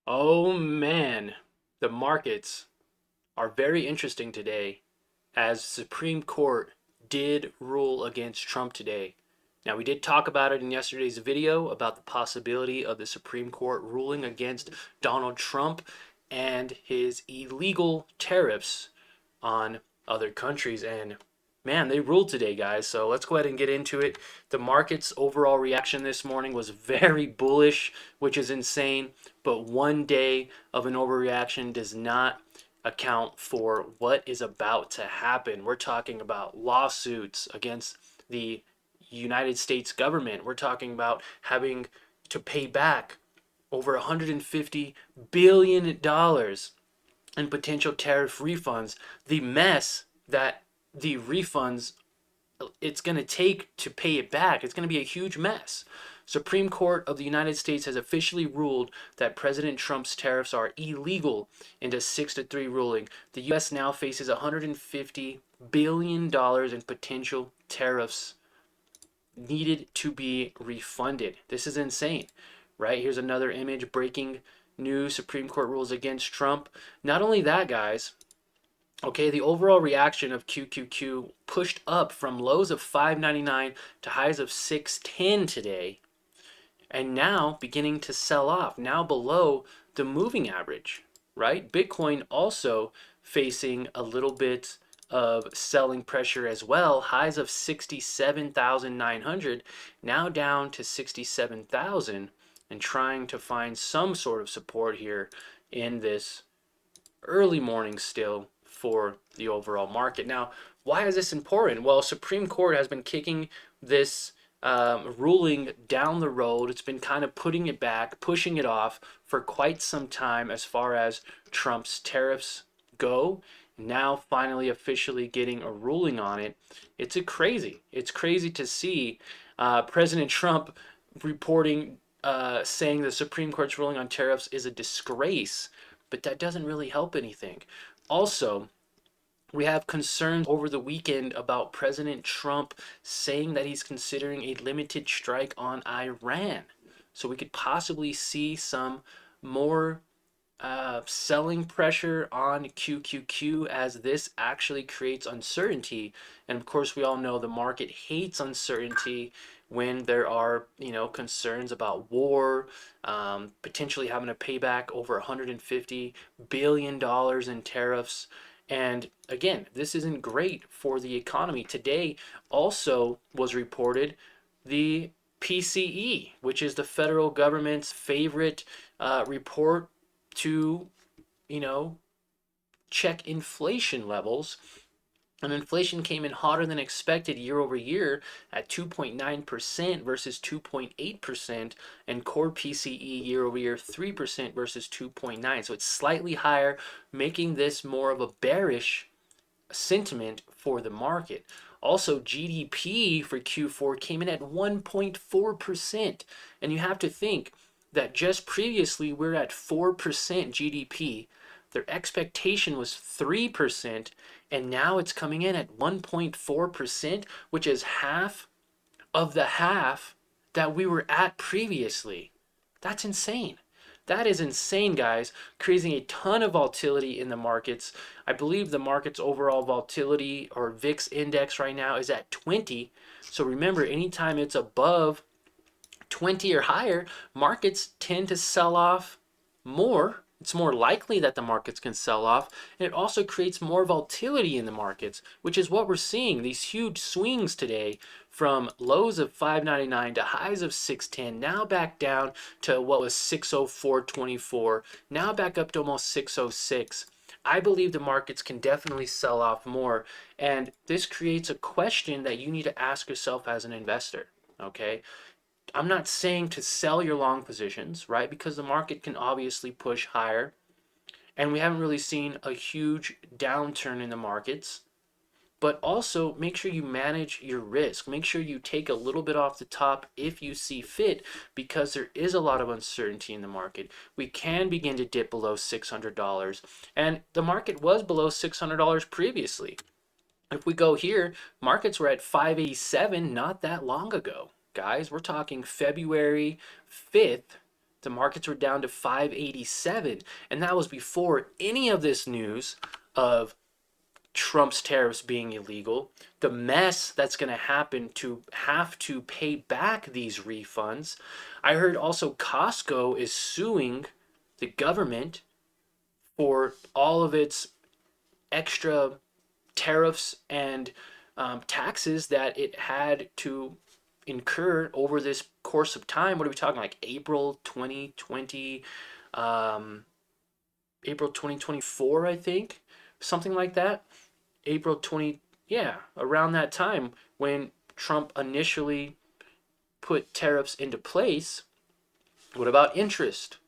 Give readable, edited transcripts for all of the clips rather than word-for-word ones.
Oh man, the markets are very interesting today as Supreme Court did rule against Trump today. Now, we did talk about it in yesterday's video about the possibility of the Supreme Court ruling against Donald Trump and his illegal tariffs on other countries. And man, they ruled today, guys. So let's go ahead and get into it. The market's overall reaction this morning was very bullish, which is insane. But one day of an overreaction does not account for what is about to happen. We're talking about lawsuits against the United States government. We're talking about having to pay back over $150 billion and potential tariff refunds, the mess that the refunds it's going to take to pay it back, it's going to be a huge mess. Supreme Court of the United States has officially ruled that President Trump's tariffs are illegal in a 6-3 ruling. The US now faces $150 billion in potential tariffs needed to be refunded. This is insane, right? Here's another image, breaking news, Supreme Court rules against Trump. Not only that, guys, okay, the overall reaction of QQQ pushed up from lows of 5.99 to highs of 6.10 today, and now beginning to sell off, now below the moving average, right? Bitcoin also facing a little bit of selling pressure as well. Highs of 67,900, now down to 67,000, and trying to find some sort of support here in this early morning still for the overall market. Now, why is this important? Well, Supreme Court has been kicking this ruling down the road. It's been kind of putting it back, pushing it off for quite some time as far as Trump's tariffs go. Now, finally, officially getting a ruling on it. It's crazy. It's crazy to see President Trump reporting, saying the Supreme Court's ruling on tariffs is a disgrace, but that doesn't really help anything. Also, we have concerns over the weekend about President Trump saying that he's considering a limited strike on Iran. So we could possibly see some more selling pressure on QQQ as this actually creates uncertainty. And of course, we all know the market hates uncertainty when there are, concerns about war, potentially having to pay back over $150 billion in tariffs. And again, this isn't great for the economy. Today also was reported the PCE, which is the federal government's favorite report to, you know, check inflation levels. And inflation came in hotter than expected year over year at 2.9% versus 2.8%, and core PCE year over year 3% versus 2.9%. So it's slightly higher, making this more of a bearish sentiment for the market. Also, GDP for Q4 came in at 1.4%. And you have to think that just previously we're at 4% GDP. Their expectation was 3%, and now it's coming in at 1.4%, which is half of the half that we were at previously. That's insane. That is insane, guys, creating a ton of volatility in the markets. I believe the market's overall volatility or VIX index right now is at 20. So remember, anytime it's above 20 or higher, markets tend to sell off more. It's more likely that the markets can sell off, and it also creates more volatility in the markets, which is what we're seeing. These huge swings today from lows of 5.99 to highs of 6.10, now back down to what was 604.24, now back up to almost 606. I believe the markets can definitely sell off more, and this creates a question that you need to ask yourself as an investor, okay? I'm not saying to sell your long positions, right? Because the market can obviously push higher. And we haven't really seen a huge downturn in the markets. But also make sure you manage your risk. Make sure you take a little bit off the top if you see fit, because there is a lot of uncertainty in the market. We can begin to dip below $600. And the market was below $600 previously. If we go here, markets were at 587 not that long ago. Guys, we're talking February 5th. the markets were down to 587. And that was before any of this news of Trump's tariffs being illegal, the mess that's going to happen to have to pay back these refunds. I heard also Costco is suing the government for all of its extra tariffs and taxes that it had to incur over this course of time. What are we talking, like April 2020, um, April 2024, I think, something like that. April 20, yeah, around that time when Trump initially put tariffs into place. What about interest?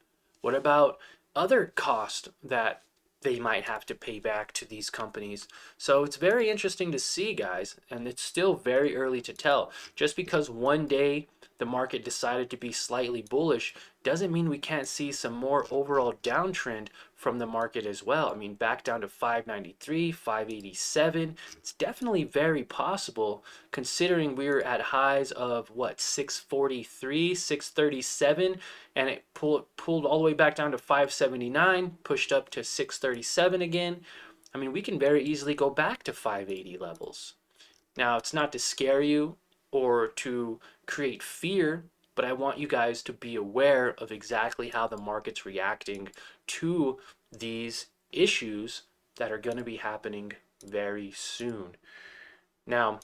What about other costs that they might have to pay back to these companies? So it's very interesting to see, guys, and it's still very early to tell. Just because one day the market decided to be slightly bullish doesn't mean we can't see some more overall downtrend from the market as well. I mean, back down to 593, 587. It's definitely very possible considering we were at highs of what, 643, 637, and it pulled all the way back down to 579, pushed up to 637 again. I mean, we can very easily go back to 580 levels. Now, it's not to scare you or to create fear, but I want you guys to be aware of exactly how the market's reacting to these issues that are going to be happening very soon. Now,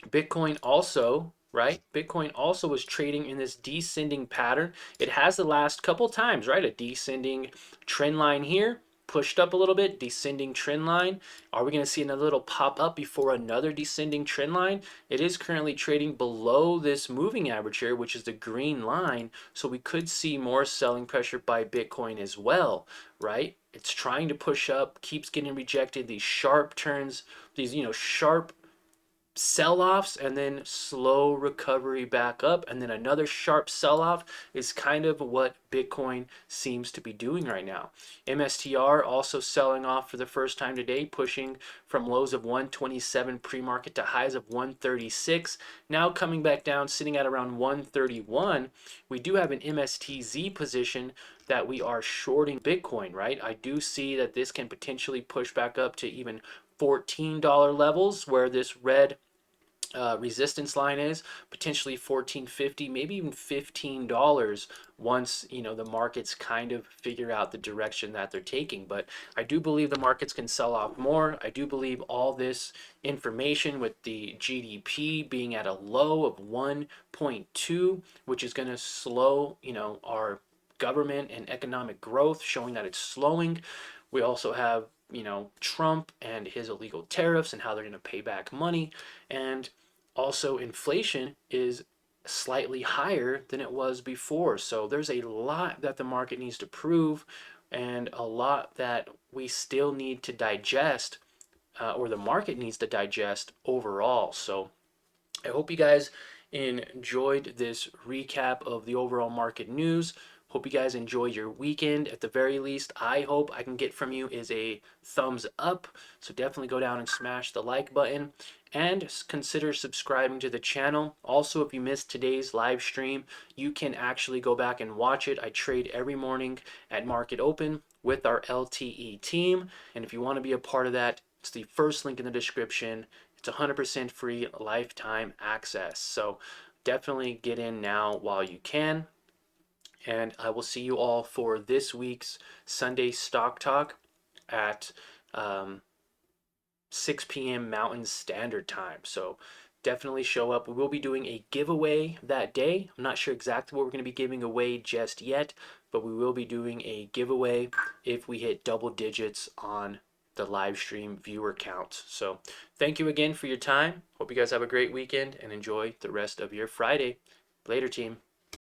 Bitcoin also, right? Bitcoin also was trading in this descending pattern. It has the last couple times, right? A descending trend line here, pushed up a little bit, descending trend line. Are we going to see another little pop up before another descending trend line? It is currently trading below this moving average here, which is the green line. So we could see more selling pressure by Bitcoin as well, right? It's trying to push up, keeps getting rejected. These sharp turns, these, sharp sell-offs and then slow recovery back up, and then another sharp sell-off is kind of what Bitcoin seems to be doing right now. MSTR also selling off for the first time today, pushing from lows of 127 pre-market to highs of 136, now coming back down, sitting at around 131. We do have an MSTZ position that we are shorting Bitcoin, right? I do see that this can potentially push back up to even $14 levels, where this red resistance line is, potentially 14.50, maybe even $15 once the markets kind of figure out the direction that they're taking. But I do believe the markets can sell off more. I do believe all this information with the GDP being at a low of 1.2, which is going to slow our government and economic growth, showing that it's slowing. We also have Trump and his illegal tariffs and how they're going to pay back money. And also inflation is slightly higher than it was before. So there's a lot that the market needs to prove, and a lot that we still need to digest, or the market needs to digest overall. So I hope you guys enjoyed this recap of the overall market news. Hope you guys enjoy your weekend. At the very least, I hope I can get from you is a thumbs up. So definitely go down and smash the like button and consider subscribing to the channel. Also, if you missed today's live stream, you can actually go back and watch it. I trade every morning at market open with our LTE team. And if you want to be a part of that, it's the first link in the description. It's 100% free lifetime access. So definitely get in now while you can. And I will see you all for this week's Sunday Stock Talk at 6 p.m. Mountain Standard Time. So definitely show up. We will be doing a giveaway that day. I'm not sure exactly what we're going to be giving away just yet, but we will be doing a giveaway if we hit double digits on the live stream viewer count. So thank you again for your time. Hope you guys have a great weekend and enjoy the rest of your Friday. Later, team.